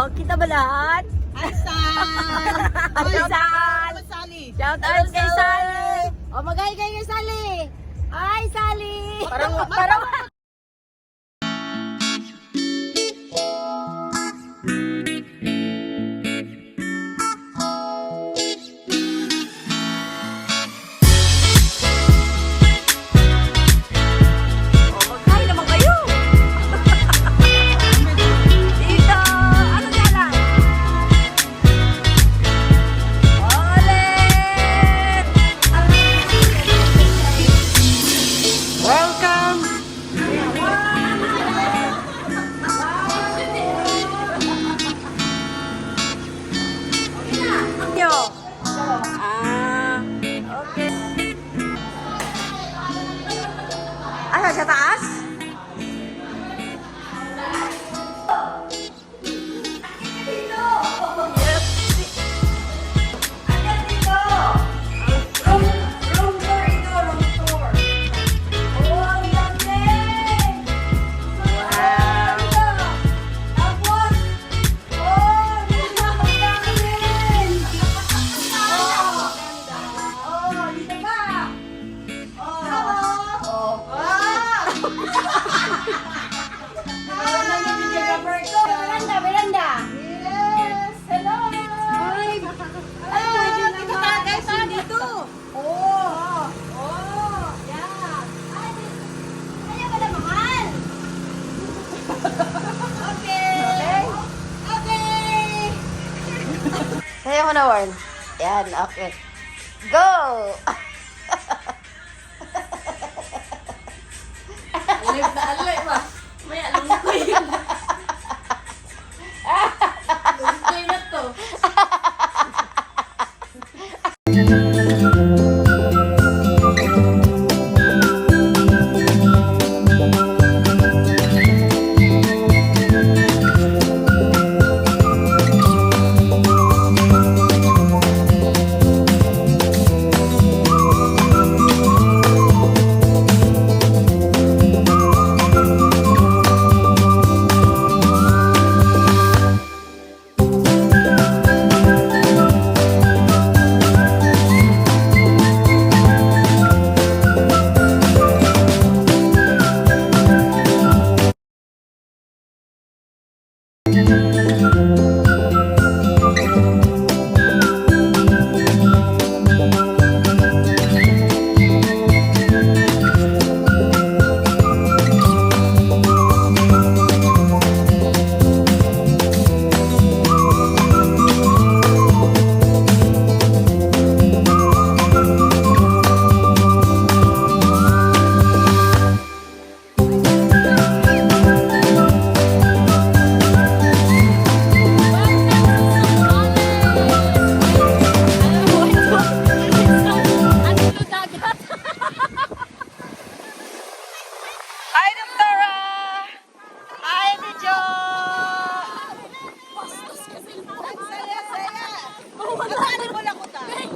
Oh, kita ba lahat? Asan? Asan? Sali. Shout out kay Sally. Oh, mag-hi kay Sally. Hi, Sally. Parang sa taas? Kaya ko na, Warren. Yan, okay. Go! Alip na alip ba? May alam ko yun. Gusto na to.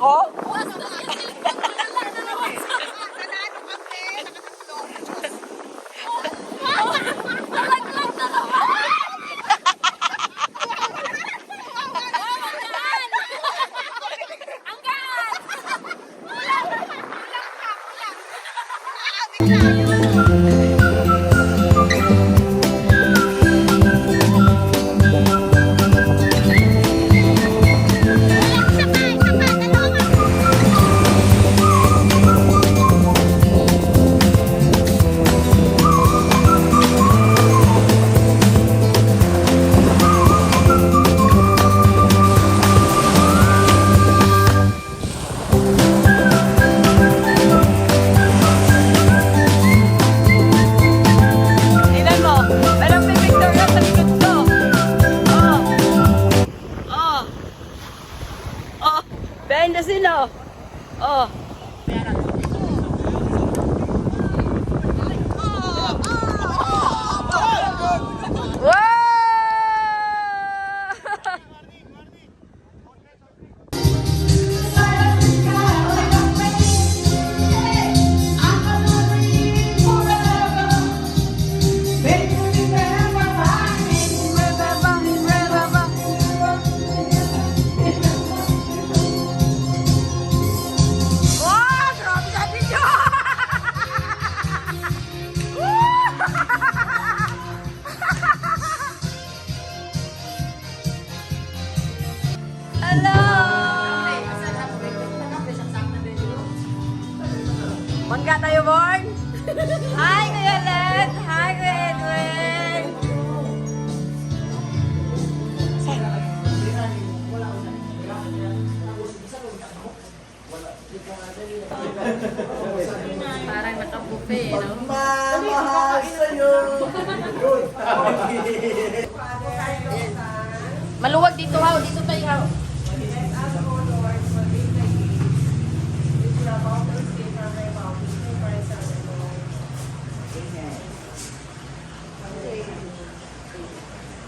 Oh. Hello! Mangga tayo, Born? Hi, Kuya Len! Hi, Kuya Edwin! Parang nakabuffet, no? Mamahal sa'yo. Maluwag dito, haw. Dito tayo, haw.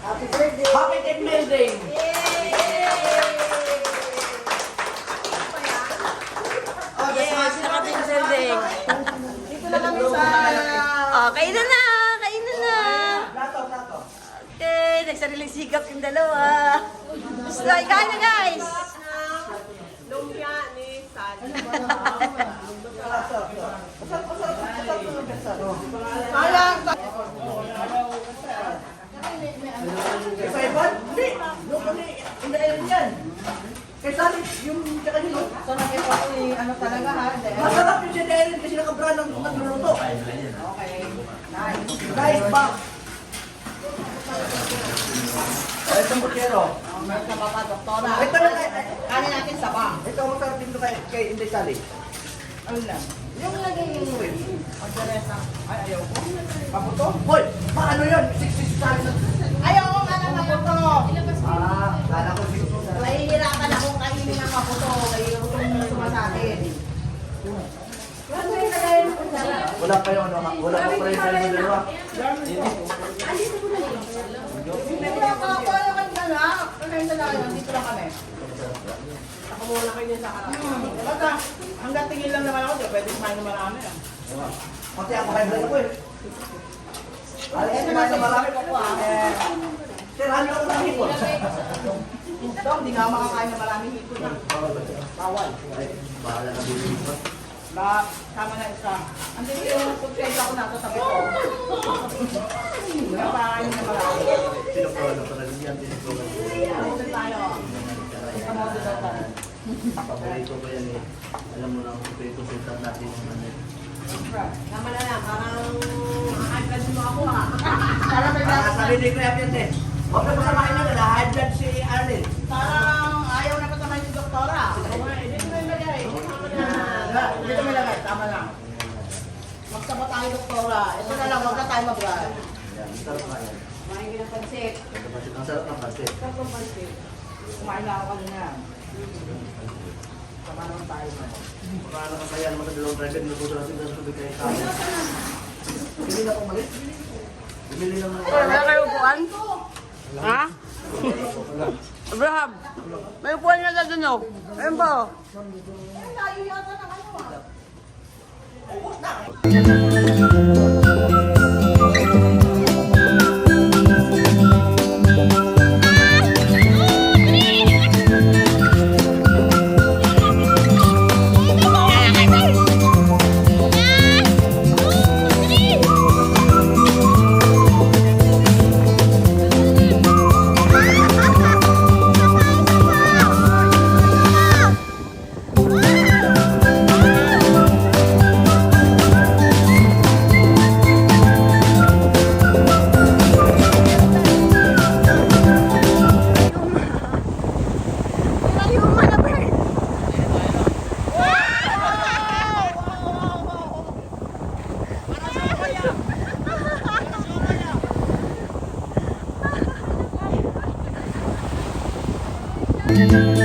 Happy birthday. Happy 10th building! Yes, nakating building. Dito na kami sa... Oh, kainan na! Kainan na! Plato. Okay, nagsariling sikap yung dalawa. Gusto, kain na guys! Lumpia ni Sally. Sayang! Sa iba? Hindi. Yung kami, hindi ayun yan. Kaysa yung tsaka nyo. So nakita ko ano talaga ha? Masarap yung si Darren kasi nakabra ng nagluluto. Okay. Nice. Guys, back. Ay, itong butyero. Meron ka pa, doktora. Ito na Kanin natin sa ba? ito ang masarap dito kay Inday Sally. Ano lang? Yung lagay yung win. Ang teresa. Ay, ayaw ko. Kaputo? Hoy! Paano yun? 66 Sally na. Ayaw ko nga ng maputo. Kala ko dito. Nahihirapan akong kainin ng maputo. Ayaw ko sumasakin. Wala pa yung ano, wala pa pa rin sa dalawa. Wala pa ako. Ayaw ka dyan ha. Kakain sa lang. Dito lang kami. Ako muna kayo din sa harap. Basta, hanggang tingin lang naman ako. Di pwede kumain ng marami. Pati ako kay Blake ko eh. Alis Ito ko na na sa marami. marami ko po ah. Sir, ano ako ng hipon? Ito, hindi nga ako makakain ng maraming hipon na. Bawal. Bahala na bilhin ko. Tama na isa. Andito yung pagkaya ko nato sa bito. Nakakain ng marami. Pinapawala pa rin yan. Pumunta tayo. Kamodo daw tayo. Paborito ko yan eh. Alam mo na kung pinikonsultan natin yung ano. Tama na lang, parang high blood mo ako ha. Parang may Sabi ni Kuya Piante, huwag na pasamahin nyo na high blood si Arlene. Parang ayaw na patamayin si doktora. Dito mo ilagay. Dito mo ilagay, tama lang. Magsama tayo doktora. Ito na lang, huwag na tayo mag-run. Yan, sarap nga yan. Kumain ka ng pansit. Ang sarap ng pansit. Sarap ng pansit. Kumain na ako kanina. Sama naman tayo mo. Baka naman kaya naman sa dalawang driver, nagusto natin sa tubig kayo sa amin. Bili na pumalit. Bumili lang ng... Wala kayo upuan? Ha? Abraham, may upuan nga na dun, oh. Ayun ba, oh? Ay, layo yata ng ano ah. Thank you.